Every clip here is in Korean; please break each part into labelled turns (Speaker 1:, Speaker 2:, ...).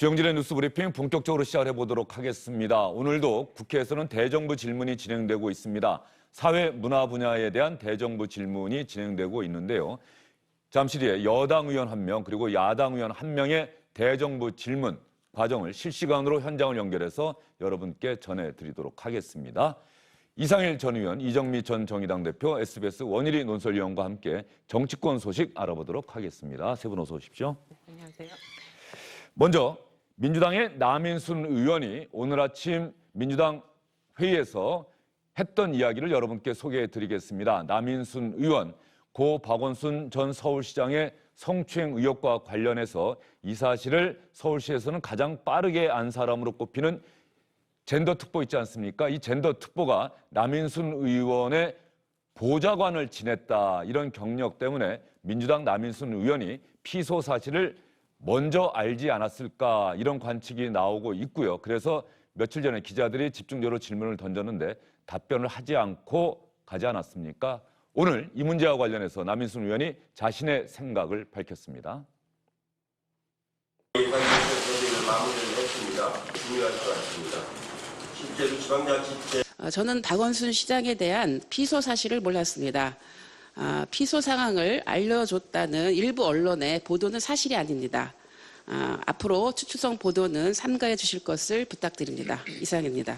Speaker 1: 주영진의 뉴스 브리핑 본격적으로 시작해 보도록 하겠습니다. 오늘도 국회에서는 대정부 질문이 진행되고 있습니다. 사회 문화 분야에 대한 대정부 질문이 진행되고 있는데요. 잠시 뒤에 여당 의원 1명 그리고 야당 의원 1명의 대정부 질문 과정을 실시간으로 현장을 연결해서 여러분께 전해드리도록 하겠습니다. 이상일 전 의원, 이정미 전 정의당 대표, SBS 원일이 논설위원과 함께 정치권 소식 알아보도록 하겠습니다. 세 분 어서 오십시오.
Speaker 2: 안녕하세요.
Speaker 1: 먼저 민주당의 남인순 의원이 오늘 아침 민주당 회의에서 했던 이야기를 여러분께 소개해드리겠습니다. 남인순 의원, 고 박원순 전 서울시장의 성추행 의혹과 관련해서 이 사실을 서울시에서는 가장 빠르게 안 사람으로 꼽히는 젠더 특보 있지 않습니까? 이 젠더 특보가 남인순 의원의 보좌관을 지냈다, 이런 경력 때문에 민주당 남인순 의원이 피소 사실을 먼저 알지 않았을까, 이런 관측이 나오고 있고요. 그래서 며칠 전에 기자들이 집중적으로 질문을 던졌는데 답변을 하지 않고 가지 않았습니까? 오늘 이 문제와 관련해서 남인순 의원이 자신의 생각을 밝혔습니다.
Speaker 3: 마무리를 했습니다. 중요할 것 같습니다. 실제로 지방자치제
Speaker 2: 저는 박원순 시장에 대한 피소 사실을 몰랐습니다. 피소 상황을 알려줬다는 일부 언론의 보도는 사실이 아닙니다. 앞으로 추측성 보도는 삼가해 주실 것을 부탁드립니다. 이상입니다.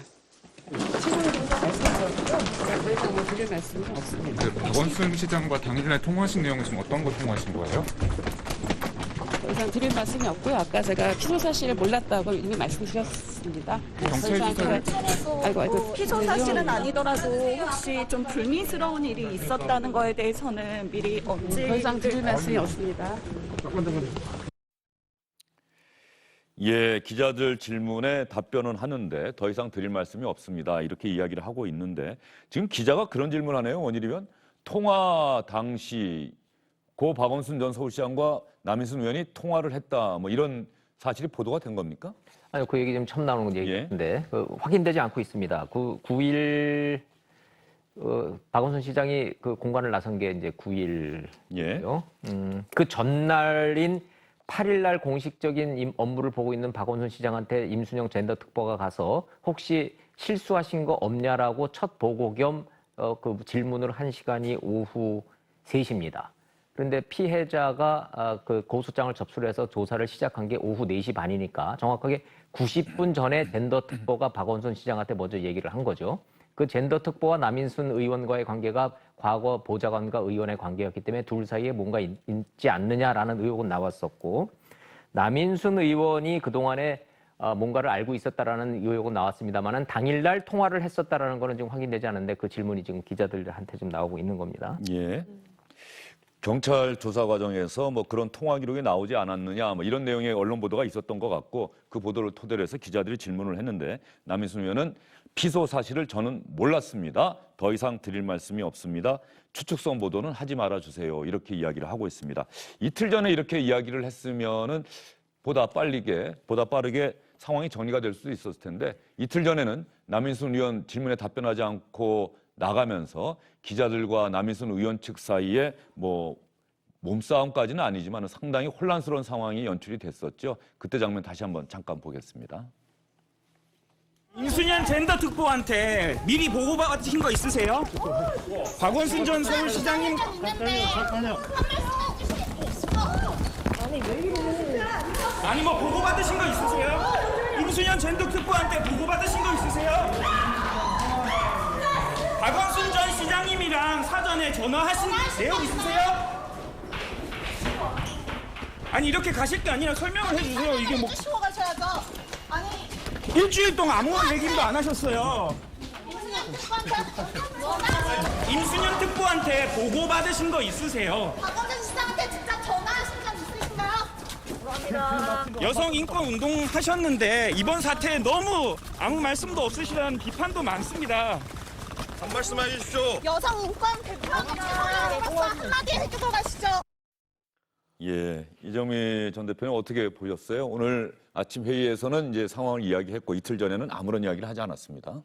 Speaker 2: 드릴 말씀은 없습니다.
Speaker 4: 네, 박원순 시장과 당일날 통화하신 내용은 지금 어떤 거 통화하신 거예요?
Speaker 2: 더 이상 드릴 말씀이 없고요. 아까 제가 피소 사실을 몰랐다고 이미 말씀드렸습니다.
Speaker 4: 경찰 수사를
Speaker 5: 피소 사실은 아니더라도 혹시 좀 불미스러운 일이 있었다는 거에 대해서는 미리 언제
Speaker 2: 더 이상 드릴 말씀이 없습니다.
Speaker 1: 예, 기자들 질문에 답변은 하는데 더 이상 드릴 말씀이 없습니다, 이렇게 이야기를 하고 있는데, 지금 기자가 그런 질문을 하네요. 원일이면 통화 당시 고 박원순 전 서울시장과 남인순 의원이 통화를 했다, 뭐 이런 사실이 보도가 된 겁니까?
Speaker 6: 아니요, 그 얘기 지금 처음 나오는 얘기인데 확인되지 않고 있습니다. 9일 박원순 시장이 그 공간을 나선 게 이제 9일이고요.
Speaker 1: 예.
Speaker 6: 그 전날인 8일날 공식적인 업무를 보고 있는 박원순 시장한테 임순영 젠더 특보가 가서 혹시 실수하신 거 없냐라고 첫 보고 겸 그 질문을 한 시간이 오후 3시입니다. 그런데 피해자가 그 고소장을 접수를 해서 조사를 시작한 게 오후 4시 반이니까 정확하게 90분 전에 젠더 특보가 박원순 시장한테 먼저 얘기를 한 거죠. 그 젠더 특보와 남인순 의원과의 관계가 과거 보좌관과 의원의 관계였기 때문에 둘 사이에 뭔가 있지 않느냐라는 의혹은 나왔었고, 남인순 의원이 그동안에 뭔가를 알고 있었다라는 의혹은 나왔습니다만은 당일날 통화를 했었다라는 거는 지금 확인되지 않은데 그 질문이 지금 기자들한테 지금 나오고 있는 겁니다.
Speaker 1: 예. 경찰 조사 과정에서 뭐 그런 통화 기록이 나오지 않았느냐, 뭐 이런 내용의 언론 보도가 있었던 것 같고, 그 보도를 토대로 해서 기자들이 질문을 했는데 남인순 의원은 피소 사실을 저는 몰랐습니다. 더 이상 드릴 말씀이 없습니다. 추측성 보도는 하지 말아 주세요, 이렇게 이야기를 하고 있습니다. 이틀 전에 이렇게 이야기를 했으면은 보다 빠르게 상황이 정리가 될 수도 있었을 텐데, 이틀 전에는 남인순 의원 질문에 답변하지 않고 나가면서 기자들과 남인순 의원 측 사이에 뭐 몸싸움까지는 아니지만 상당히 혼란스러운 상황이 연출이 됐었죠. 그때 장면 다시 한번 잠깐 보겠습니다.
Speaker 7: 임순영 젠더 특보한테 미리 보고받으신 거 있으세요? 박원순 전 서울시장님. 잠깐요. 아니 뭐 보고받으신 거 있으세요? 임순영 젠더 특보한테 보고받으신 거 있으세요? 박원순 전 시장님이랑 사전에 전화하신 내용 있으세요? 아니 이렇게 가실 게 아니라 설명을 해주세요. 이게 뭐
Speaker 8: 치고 가셔야죠. 아니
Speaker 7: 일주일 동안 아무런 얘기도 안 하셨어요. 임순영 특보한테 보고 받으신 거 있으세요?
Speaker 8: 박원순 시장한테 직접 전화하신 적 있으신가요?
Speaker 7: 여성 인권 운동 하셨는데 이번 사태에 너무 아무 말씀도 없으시다는 비판도 많습니다.
Speaker 3: 한 말씀 해주십시오.
Speaker 8: 여성 인권 대표님께서 한마디 해주고 가시죠.
Speaker 1: 예, 이정미 전 대표는 어떻게 보셨어요? 오늘 아침 회의에서는 이제 상황을 이야기했고 이틀 전에는 아무런 이야기를 하지 않았습니다.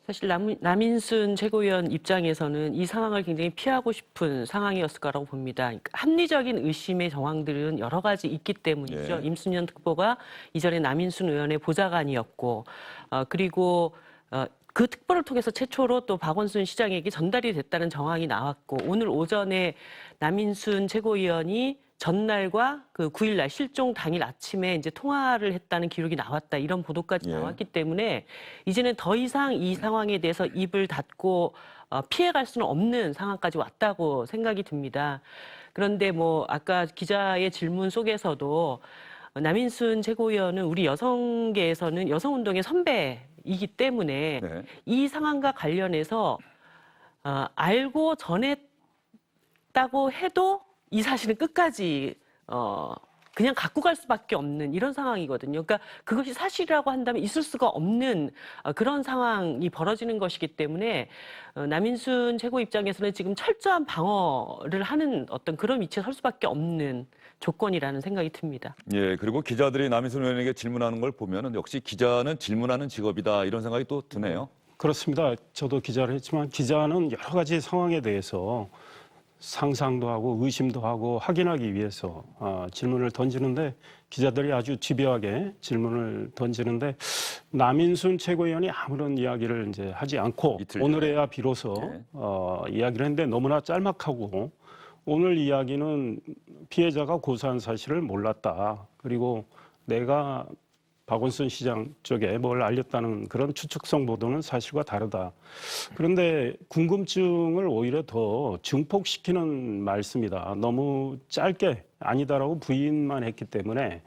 Speaker 9: 사실 남인순 최고위원 입장에서는 이 상황을 굉장히 피하고 싶은 상황이었을 거라고 봅니다. 그러니까 합리적인 의심의 정황들은 여러 가지 있기 때문이죠.
Speaker 1: 예.
Speaker 9: 임순년 특보가 이전에 남인순 의원의 보좌관이었고, 그리고 그 특보를 통해서 최초로 또 박원순 시장에게 전달이 됐다는 정황이 나왔고, 오늘 오전에 남인순 최고위원이 전날과 그 9일날 실종 당일 아침에 이제 통화를 했다는 기록이 나왔다, 이런 보도까지
Speaker 1: 예.
Speaker 9: 나왔기 때문에 이제는 더 이상 이 상황에 대해서 입을 닫고 피해갈 수는 없는 상황까지 왔다고 생각이 듭니다. 그런데 뭐 아까 기자의 질문 속에서도 남인순 최고위원은 우리 여성계에서는 여성운동의 선배이기 때문에
Speaker 1: 네.
Speaker 9: 이 상황과 관련해서 알고 전했다고 해도 이 사실은 끝까지 그냥 갖고 갈 수밖에 없는 이런 상황이거든요. 그러니까 그것이 사실이라고 한다면 있을 수가 없는 그런 상황이 벌어지는 것이기 때문에 남인순 최고 입장에서는 지금 철저한 방어를 하는 어떤 그런 위치에 설 수밖에 없는 조건이라는 생각이 듭니다.
Speaker 1: 예, 그리고 기자들이 남인순 의원에게 질문하는 걸 보면은 역시 기자는 질문하는 직업이다, 이런 생각이 또 드네요.
Speaker 10: 그렇습니다. 저도 기자를 했지만 기자는 여러 가지 상황에 대해서 상상도 하고 의심도 하고 확인하기 위해서 질문을 던지는데, 기자들이 아주 집요하게 질문을 던지는데, 남인순 최고위원이 아무런 이야기를 이제 하지 않고
Speaker 1: 이틀
Speaker 10: 오늘에야 비로소
Speaker 1: 네.
Speaker 10: 이야기를 했는데 너무나 짤막하고, 오늘 이야기는 피해자가 고소한 사실을 몰랐다, 그리고 내가 박원순 시장 쪽에 뭘 알렸다는 그런 추측성 보도는 사실과 다르다. 그런데 궁금증을 오히려 더 증폭시키는 말씀이다. 너무 짧게 아니다라고 부인만 했기 때문에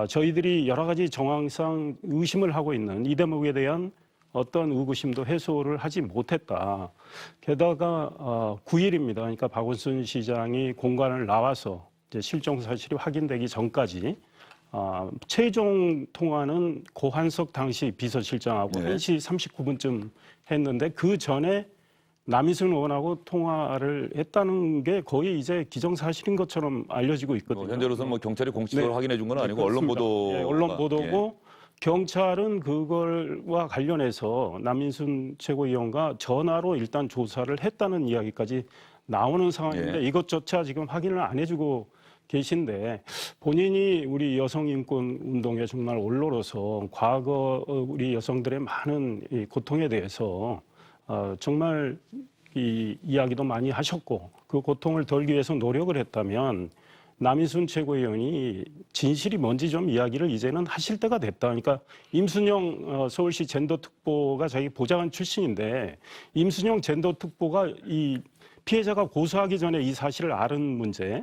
Speaker 10: 저희들이 여러 가지 정황상 의심을 하고 있는 이 대목에 대한 어떤 의구심도 해소를 하지 못했다. 게다가 9일입니다. 그러니까 박원순 시장이 공간을 나와서 이제 실종 사실이 확인되기 전까지 최종 통화는 고한석 당시 비서실장하고
Speaker 1: 네.
Speaker 10: 1시 39분쯤 했는데, 그 전에 남인순 의원하고 통화를 했다는 게 거의 이제 기정사실인 것처럼 알려지고 있거든요.
Speaker 1: 현재로서는 뭐 경찰이 공식적으로
Speaker 10: 네.
Speaker 1: 확인해 준 건 아니고
Speaker 10: 네,
Speaker 1: 언론
Speaker 10: 그렇습니다.
Speaker 1: 보도.
Speaker 10: 예, 언론 보도고, 경찰은 그걸과 관련해서 남인순 최고위원과 전화로 일단 조사를 했다는 이야기까지 나오는 상황인데,
Speaker 1: 예.
Speaker 10: 이것조차 지금 확인을 안 해주고 계신데, 본인이 우리 여성인권 운동에 정말 올로로서 과거 우리 여성들의 많은 이 고통에 대해서 정말 이 이야기도 많이 하셨고, 그 고통을 덜기 위해서 노력을 했다면 남인순 최고위원이 진실이 뭔지 좀 이야기를 이제는 하실 때가 됐다. 그러니까 임순영 서울시 젠더특보가 자기 보좌관 출신인데, 임순영 젠더특보가 이 피해자가 고소하기 전에 이 사실을 아는 문제,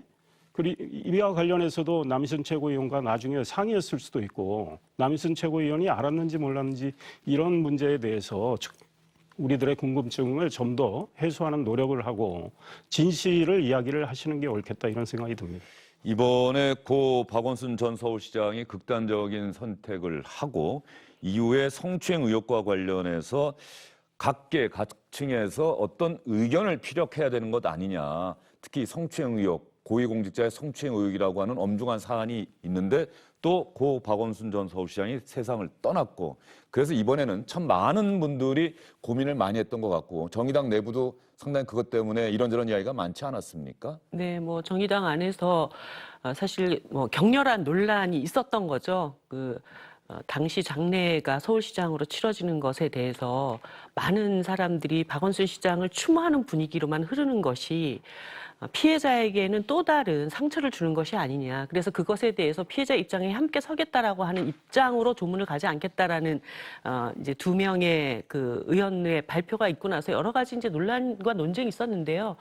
Speaker 10: 그리고 이와 관련해서도 남인순 최고위원과 나중에 상의했을 수도 있고, 남인순 최고위원이 알았는지 몰랐는지 이런 문제에 대해서 우리들의 궁금증을 좀 더 해소하는 노력을 하고 진실을 이야기를 하시는 게 옳겠다, 이런 생각이 듭니다.
Speaker 1: 이번에 고 박원순 전 서울시장이 극단적인 선택을 하고 이후에 성추행 의혹과 관련해서 각계 각층에서 어떤 의견을 피력해야 되는 것 아니냐. 특히 성추행 의혹, 고위공직자의 성추행 의혹이라고 하는 엄중한 사안이 있는데, 또 고 박원순 전 서울시장이 세상을 떠났고, 그래서 이번에는 참 많은 분들이 고민을 많이 했던 것 같고, 정의당 내부도 상당히 그것 때문에 이런저런 이야기가 많지 않았습니까?
Speaker 9: 네, 뭐 정의당 안에서 사실 뭐 격렬한 논란이 있었던 거죠. 당시 장례가 서울시장으로 치러지는 것에 대해서 많은 사람들이 박원순 시장을 추모하는 분위기로만 흐르는 것이 피해자에게는 또 다른 상처를 주는 것이 아니냐. 그래서 그것에 대해서 피해자 입장에 함께 서겠다라고 하는 입장으로 조문을 가지 않겠다라는 이제 2명의 그 의원의 발표가 있고 나서 여러 가지 이제 논란과 논쟁이 있었는데요.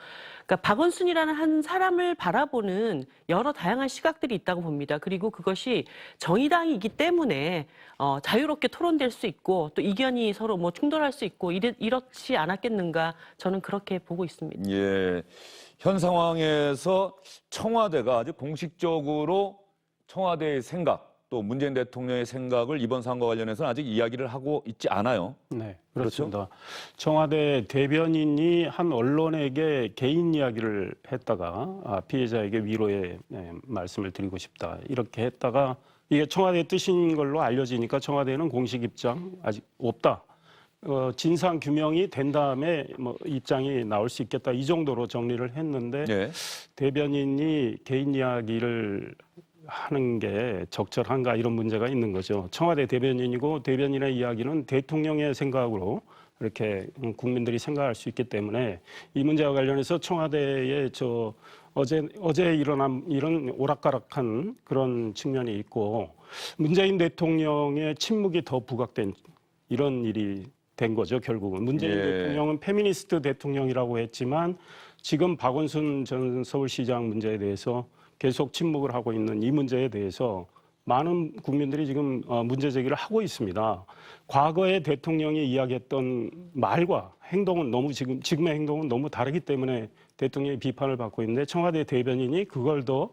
Speaker 9: 그러니까 박원순이라는 한 사람을 바라보는 여러 다양한 시각들이 있다고 봅니다. 그리고 그것이 정의당이기 때문에 자유롭게 토론될 수 있고, 또 이견이 서로 뭐 충돌할 수 있고 이렇지 않았겠는가, 저는 그렇게 보고 있습니다.
Speaker 1: 예. 현 상황에서 청와대가 아직 공식적으로 청와대의 생각, 또 문재인 대통령의 생각을 이번 사안과 관련해서는 아직 이야기를 하고 있지 않아요.
Speaker 10: 네, 그렇습니다. 청와대 대변인이 한 언론에게 개인 이야기를 했다가 피해자에게 위로의 말씀을 드리고 싶다, 이렇게 했다가 이게 청와대의 뜻인 걸로 알려지니까 청와대는 공식 입장 아직 없다, 진상 규명이 된 다음에 뭐 입장이 나올 수 있겠다 이 정도로 정리를 했는데
Speaker 1: 예.
Speaker 10: 대변인이 개인 이야기를 하는 게 적절한가 이런 문제가 있는 거죠. 청와대 대변인이고 대변인의 이야기는 대통령의 생각으로 이렇게 국민들이 생각할 수 있기 때문에 이 문제와 관련해서 청와대에 어제 일어난 이런 오락가락한 그런 측면이 있고 문재인 대통령의 침묵이 더 부각된 이런 일이 된 거죠. 결국은 문재인
Speaker 1: 예.
Speaker 10: 대통령은 페미니스트 대통령이라고 했지만 지금 박원순 전 서울시장 문제에 대해서 계속 침묵을 하고 있는 이 문제에 대해서 많은 국민들이 지금 문제 제기를 하고 있습니다. 과거에 대통령이 이야기했던 말과 행동은 너무 지금의 행동은 너무 다르기 때문에 대통령이 비판을 받고 있는데 청와대 대변인이 그걸 더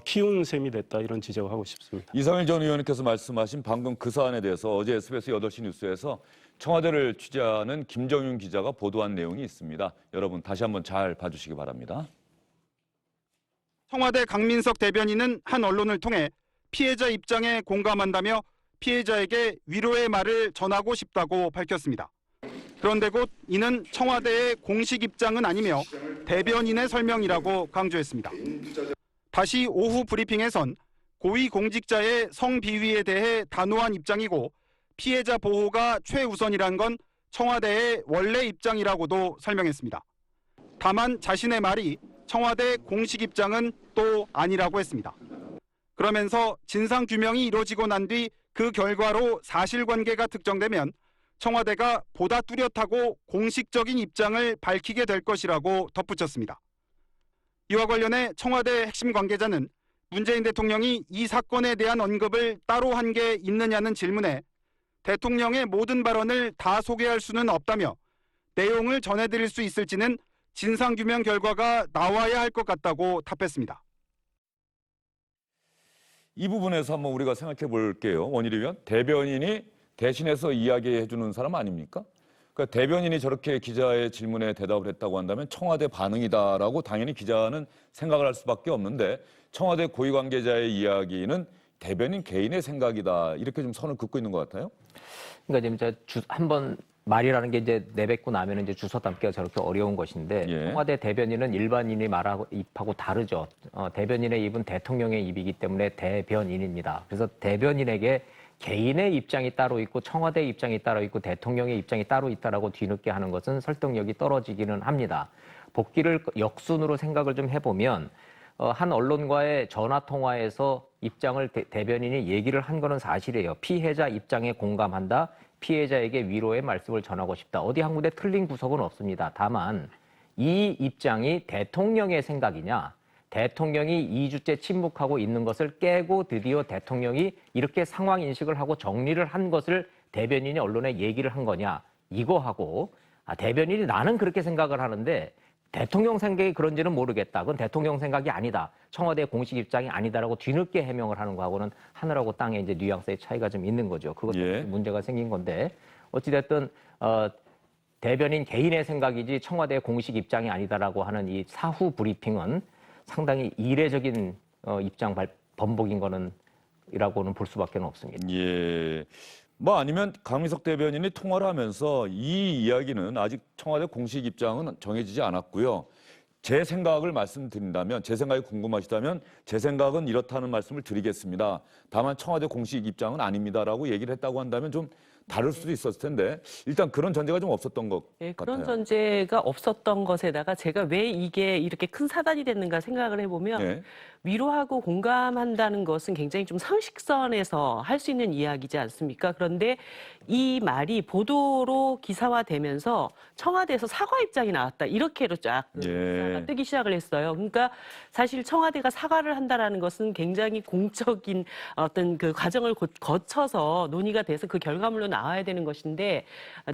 Speaker 10: 키운 셈이 됐다 이런 지적을 하고 싶습니다.
Speaker 1: 이상일 전 의원님께서 말씀하신 방금 그 사안에 대해서 어제 SBS 8시 뉴스에서 청와대를 취재하는 김정윤 기자가 보도한 내용이 있습니다. 여러분 다시 한번 잘 봐주시기 바랍니다.
Speaker 11: 청와대 강민석 대변인은 한 언론을 통해 피해자 입장에 공감한다며 피해자에게 위로의 말을 전하고 싶다고 밝혔습니다. 그런데 곧 이는 청와대의 공식 입장은 아니며 대변인의 설명이라고 강조했습니다. 다시 오후 브리핑에선 고위공직자의 성비위에 대해 단호한 입장이고 피해자 보호가 최우선이란 건 청와대의 원래 입장이라고도 설명했습니다. 다만 자신의 말이 청와대 공식 입장은 또 아니라고 했습니다. 그러면서 진상규명이 이루어지고 난 뒤 그 결과로 사실관계가 특정되면 청와대가 보다 뚜렷하고 공식적인 입장을 밝히게 될 것이라고 덧붙였습니다. 이와 관련해 청와대 핵심 관계자는 문재인 대통령이 이 사건에 대한 언급을 따로 한 게 있느냐는 질문에 대통령의 모든 발언을 다 소개할 수는 없다며 내용을 전해드릴 수 있을지는 진상규명 결과가 나와야 할 것 같다고 답했습니다.
Speaker 1: 이 부분에서 한번 우리가 생각해 볼게요. 원일이 의원, 대변인이 대신해서 이야기해 주는 사람 아닙니까? 그러니까 대변인이 저렇게 기자의 질문에 대답을 했다고 한다면 청와대 반응이다라고 당연히 기자는 생각을 할 수밖에 없는데 청와대 고위 관계자의 이야기는 대변인 개인의 생각이다. 이렇게 좀 선을 긋고 있는 것 같아요.
Speaker 6: 그러니까 지금 한번 말이라는 게 이제 내뱉고 나면 이제 주워 담기가 저렇게 어려운 것인데
Speaker 1: 예.
Speaker 6: 청와대 대변인은 일반인이 말하고 입하고 다르죠. 대변인의 입은 대통령의 입이기 때문에 대변인입니다. 그래서 대변인에게 개인의 입장이 따로 있고 청와대 입장이 따로 있고 대통령의 입장이 따로 있다라고 뒤늦게 하는 것은 설득력이 떨어지기는 합니다. 복귀를 역순으로 생각을 좀 해보면 한 언론과의 전화 통화에서 입장을 대변인이 얘기를 한 거는 사실이에요. 피해자 입장에 공감한다. 피해자에게 위로의 말씀을 전하고 싶다. 어디 한 군데 틀린 구석은 없습니다. 다만 이 입장이 대통령의 생각이냐, 대통령이 2주째 침묵하고 있는 것을 깨고 드디어 대통령이 이렇게 상황 인식을 하고 정리를 한 것을 대변인이 언론에 얘기를 한 거냐, 이거하고 대변인이 나는 그렇게 생각을 하는데 대통령 생각이 그런지는 모르겠다. 그건 대통령 생각이 아니다. 청와대 공식 입장이 아니다라고 뒤늦게 해명을 하는 거하고는 하늘하고 땅의 이제 뉘앙스의 차이가 좀 있는 거죠. 그것도
Speaker 1: 예.
Speaker 6: 문제가 생긴 건데 어찌됐든 대변인 개인의 생각이지 청와대 공식 입장이 아니다라고 하는 이 사후 브리핑은 상당히 이례적인 입장 번복인 거는 이라고는 볼 수밖에 없습니다.
Speaker 1: 예. 뭐 아니면 강민석 대변인이 통화를 하면서 이 이야기는 아직 청와대 공식 입장은 정해지지 않았고요. 제 생각을 말씀드린다면, 제 생각이 궁금하시다면 제 생각은 이렇다는 말씀을 드리겠습니다. 다만 청와대 공식 입장은 아닙니다라고 얘기를 했다고 한다면 좀 다를 수도 있었을 텐데 일단 그런 전제가 좀 없었던 것
Speaker 9: 네,
Speaker 1: 같아요.
Speaker 9: 그런 전제가 없었던 것에다가 제가 왜 이게 이렇게 큰 사단이 됐는가 생각을 해보면
Speaker 1: 예.
Speaker 9: 위로하고 공감한다는 것은 굉장히 좀 상식선에서 할 수 있는 이야기지 않습니까? 그런데 이 말이 보도로 기사화되면서 청와대에서 사과 입장이 나왔다. 이렇게로 쫙 기사가 뜨기 시작을 했어요. 그러니까 사실 청와대가 사과를 한다라는 것은 굉장히 공적인 어떤 그 과정을 거쳐서 논의가 돼서 그 결과물로 나와야 되는 것인데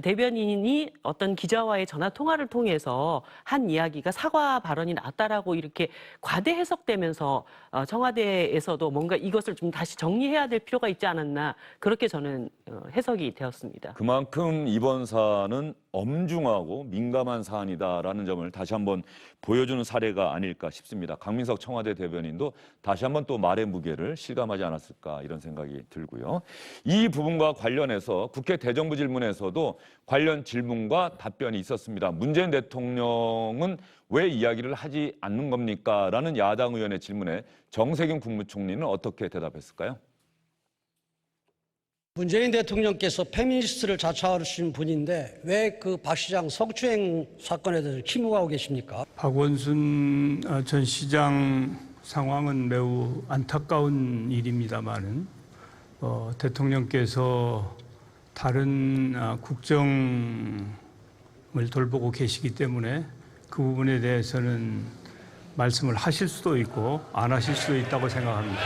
Speaker 9: 대변인이 어떤 기자와의 전화 통화를 통해서 한 이야기가 사과 발언이 나왔다라고 이렇게 과대 해석되면서 청와대에서도 뭔가 이것을 좀 다시 정리해야 될 필요가 있지 않았나 그렇게 저는 해석이 되었습니다.
Speaker 1: 그만큼 이번 사안은 엄중하고 민감한 사안이다라는 점을 다시 한번 보여주는 사례가 아닐까 싶습니다. 강민석 청와대 대변인도 다시 한번 또 말의 무게를 실감하지 않았을까 이런 생각이 들고요. 이 부분과 관련해서 국회 대정부 질문에서도 관련 질문과 답변이 있었습니다. 문재인 대통령은 왜 이야기를 하지 않는 겁니까? 라는 야당 의원의 질문에 정세균 국무총리는 어떻게 대답했을까요?
Speaker 12: 문재인 대통령께서 페미니스트를 자처하신 분인데 왜 그 박 시장 성추행 사건에 대해서ขี้묵하고 계십니까?
Speaker 10: 박원순 전 시장 상황은 매우 안타까운 일입니다만은 대통령께서 다른 국정을 돌보고 계시기 때문에 그 부분에 대해서는 말씀을 하실 수도 있고 안 하실 수도 있다고 생각합니다.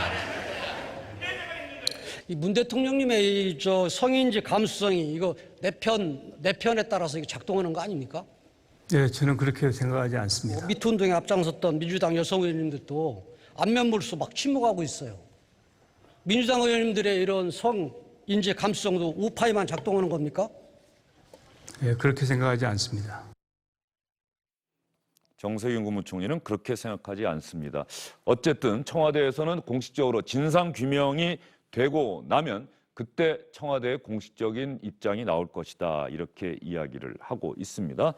Speaker 12: 이 문 대통령님의 이 성인지 감수성이 이거 내 편에 따라서 이게 작동하는 거 아닙니까?
Speaker 10: 네, 저는 그렇게 생각하지 않습니다.
Speaker 12: 미투 운동에 앞장섰던 민주당 여성 의원님들도 안면물수 막 침묵하고 있어요. 민주당 의원님들의 이런 성인지 감수성도 우파에만 작동하는 겁니까?
Speaker 10: 네, 그렇게 생각하지 않습니다.
Speaker 1: 정세균 국무총리는 그렇게 생각하지 않습니다. 어쨌든 청와대에서는 공식적으로 진상규명이 되고 나면 그때 청와대의 공식적인 입장이 나올 것이다 이렇게 이야기를 하고 있습니다.